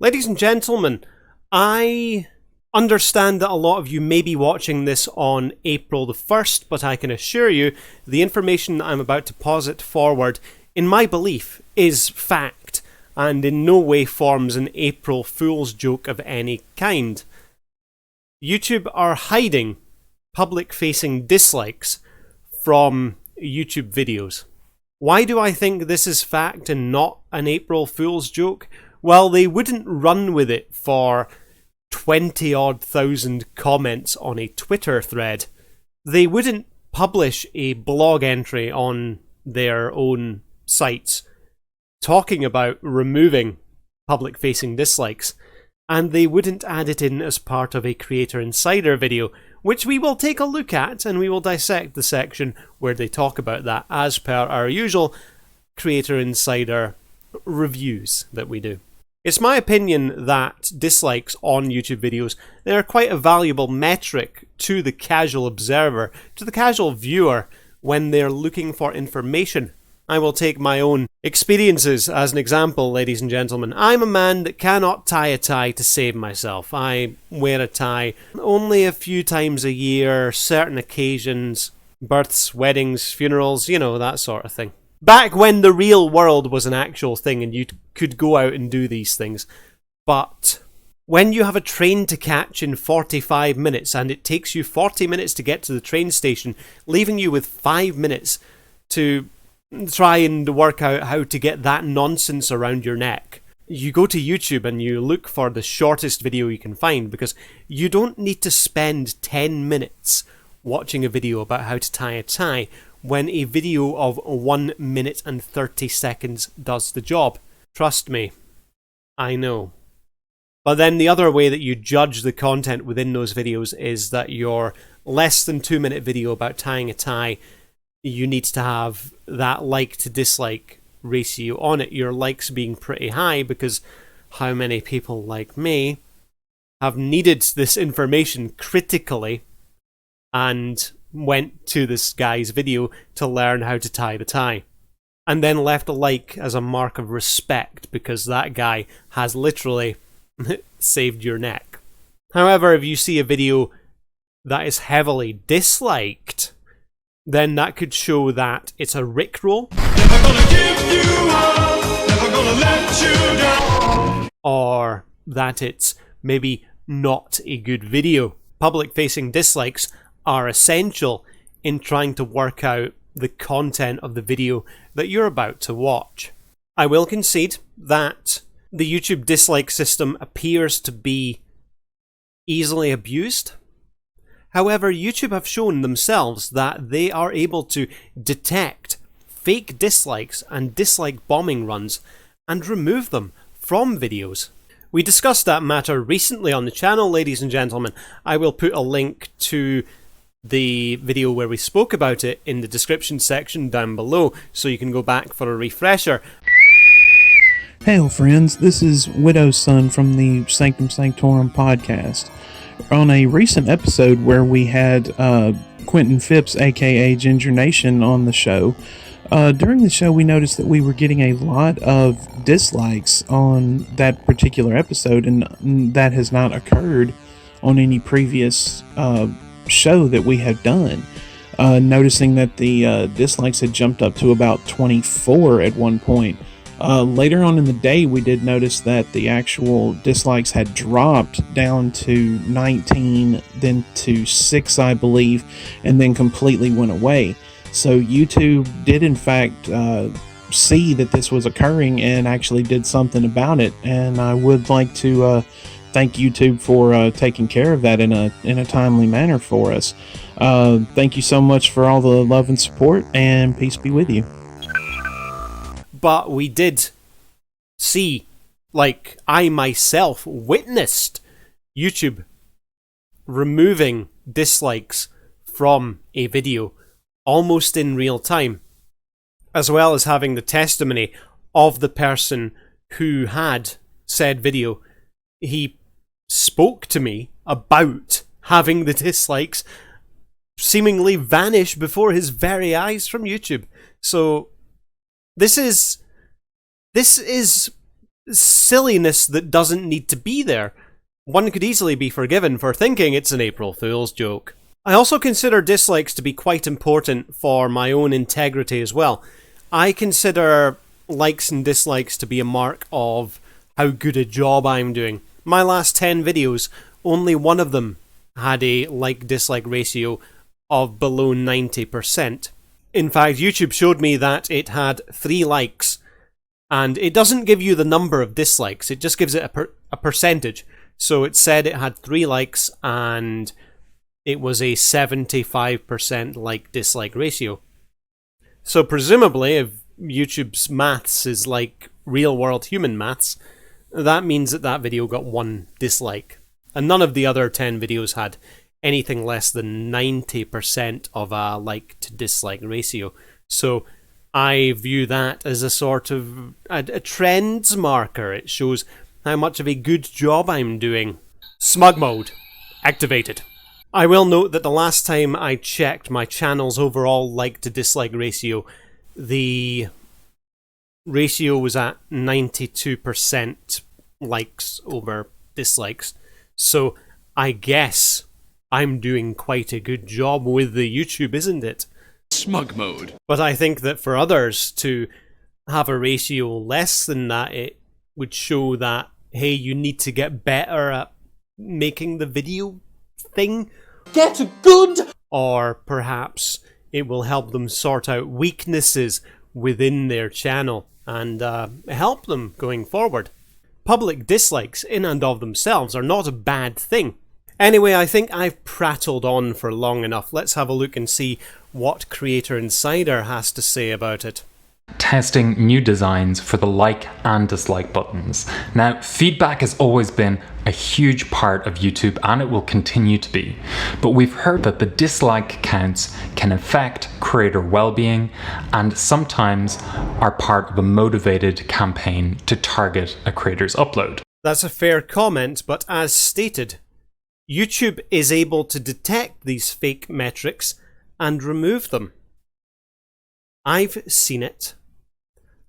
Ladies and gentlemen, I understand that a lot of you may be watching this on April the 1st, but I can assure you the information that I'm about to posit forward, in my belief, is fact, and in no way forms an April Fool's joke of any kind. YouTube are hiding public-facing dislikes from YouTube videos. Why do I think this is fact and not an April Fool's joke? Well, they wouldn't run with it for 20-odd thousand comments on a Twitter thread. They wouldn't publish a blog entry on their own sites talking about removing public-facing dislikes, and they wouldn't add it in as part of a Creator Insider video, which we will take a look at, and we will dissect the section where they talk about that as per our usual Creator Insider reviews that we do. It's my opinion that dislikes on YouTube videos, they are quite a valuable metric to the casual observer, to the casual viewer, when they're looking for information. I will take my own experiences as an example, ladies and gentlemen. I'm a man that cannot tie a tie to save myself. I wear a tie only a few times a year, certain occasions, births, weddings, funerals, you know, that sort of thing. Back when the real world was an actual thing and you could go out and do these things. But when you have a train to catch in 45 minutes and it takes you 40 minutes to get to the train station, leaving you with 5 minutes to try and work out how to get that nonsense around your neck, you go to YouTube and you look for the shortest video you can find, because you don't need to spend 10 minutes watching a video about how to tie a tie when a video of 1 minute and 30 seconds does the job. Trust me, I know. But then the other way that you judge the content within those videos is that your less than 2 minute video about tying a tie, you need to have that like to dislike ratio on it, your likes being pretty high, because how many people like me have needed this information critically and went to this guy's video to learn how to tie the tie, and then left a like as a mark of respect because that guy has literally saved your neck. However, if you see a video that is heavily disliked, then that could show that it's a rickroll, never gonna give you up, never gonna let you down, or that it's maybe not a good video. Public-facing dislikes are essential in trying to work out the content of the video that you're about to watch. I will concede that the YouTube dislike system appears to be easily abused. However, YouTube have shown themselves that they are able to detect fake dislikes and dislike bombing runs and remove them from videos. We discussed that matter recently on the channel, ladies and gentlemen. I will put a link to the video where we spoke about it in the description section down below, so you can go back for a refresher. Hail friends, this is Widow's Son from the Sanctum Sanctorum podcast. On a recent episode where we had Quentin Phipps, aka Ginger Nation, on the show, during the show we noticed that we were getting a lot of dislikes on that particular episode, and that has not occurred on any previous show that we have done. Noticing that the dislikes had jumped up to about 24 at one point. Later on in the day, we did notice that the actual dislikes had dropped down to 19, then to 6, I believe, and then completely went away. So YouTube did in fact see that this was occurring and actually did something about it, and I would like to thank YouTube for taking care of that in a timely manner for us. Thank you so much for all the love and support, and peace be with you. But we did see, like I myself witnessed, YouTube removing dislikes from a video almost in real time, as well as having the testimony of the person who had said video. He spoke to me about having the dislikes seemingly vanish before his very eyes from YouTube. So this is silliness that doesn't need to be there. One could easily be forgiven for thinking it's an April Fool's joke. I also consider dislikes to be quite important for my own integrity as well. I consider likes and dislikes to be a mark of how good a job I'm doing. My last 10 videos, only one of them had a like-dislike ratio of below 90%. In fact, YouTube showed me that it had 3 likes, and it doesn't give you the number of dislikes, it just gives it a percentage. So it said it had 3 likes, and it was a 75% like-dislike ratio. So presumably, if YouTube's maths is like real-world human maths, that means that that video got 1 dislike. And none of the other 10 videos had anything less than 90% of a like-to-dislike ratio. So I view that as a sort of a trends marker. It shows how much of a good job I'm doing. Smug mode activated. I will note that the last time I checked my channel's overall like-to-dislike ratio, the ratio was at 92% likes over dislikes. So I guess I'm doing quite a good job with the YouTube, isn't it? Smug mode. But I think that for others to have a ratio less than that, it would show that, hey, you need to get better at making the video thing. Get good! Or perhaps it will help them sort out weaknesses within their channel and help them going forward. Public dislikes in and of themselves are not a bad thing. Anyway, I think I've prattled on for long enough. Let's have a look and see what Creator Insider has to say about it. Testing new designs for the like and dislike buttons. Now, feedback has always been a huge part of YouTube, and it will continue to be. But we've heard that the dislike counts can affect creator well-being and sometimes are part of a motivated campaign to target a creator's upload. That's a fair comment, but as stated, YouTube is able to detect these fake metrics and remove them. I've seen it,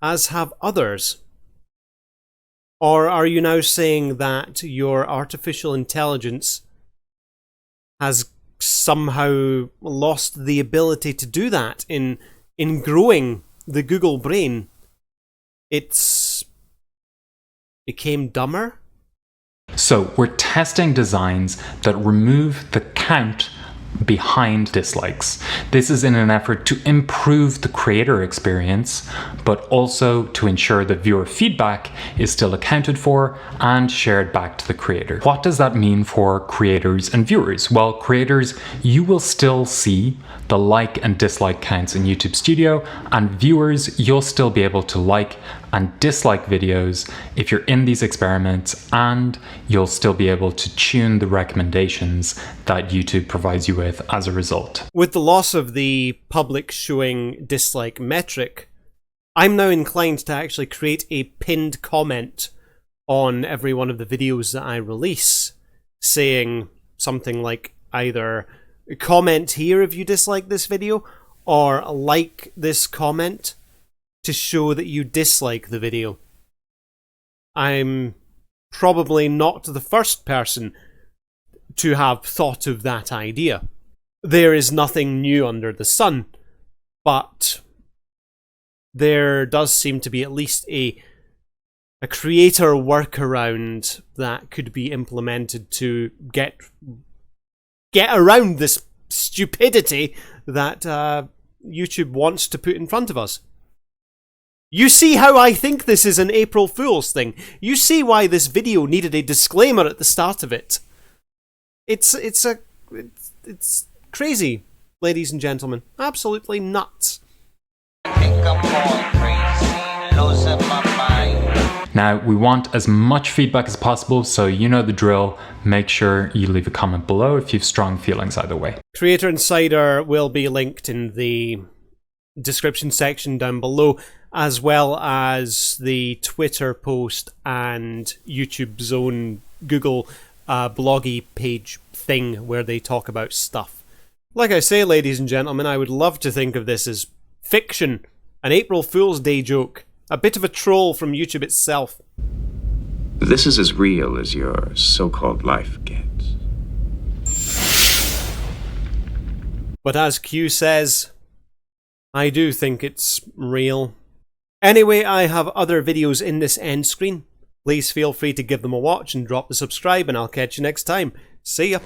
as have others. Or are you now saying that your artificial intelligence has somehow lost the ability to do that in growing the Google brain? It's became dumber? So we're testing designs that remove the count behind dislikes. This is in an effort to improve the creator experience, but also to ensure that viewer feedback is still accounted for and shared back to the creator. What does that mean for creators and viewers? Well, creators, you will still see the like and dislike counts in YouTube Studio, and viewers, you'll still be able to like and dislike videos if you're in these experiments, and you'll still be able to tune the recommendations that YouTube provides you with as a result. With the loss of the public showing dislike metric, I'm now inclined to actually create a pinned comment on every one of the videos that I release, saying something like either comment here if you dislike this video, or like this comment to show that you dislike the video. I'm probably not the first person to have thought of that idea. There is nothing new under the sun, but there does seem to be at least a creator workaround that could be implemented to get around this stupidity that YouTube wants to put in front of us. You see how I think this is an April Fool's thing. You see why this video needed a disclaimer at the start of it. It's crazy, ladies and gentlemen. Absolutely nuts. Now, we want as much feedback as possible, so you know the drill. Make sure you leave a comment below if you have strong feelings either way. Creator Insider will be linked in the description section down below, as well as the Twitter post and YouTube's own Google bloggy page thing where they talk about stuff. Like I say, ladies and gentlemen, I would love to think of this as fiction, an April Fool's Day joke, a bit of a troll from YouTube itself. This is as real as your so-called life gets. But as Q says, I do think it's real. Anyway, I have other videos in this end screen. Please feel free to give them a watch and drop the subscribe, and I'll catch you next time. See ya!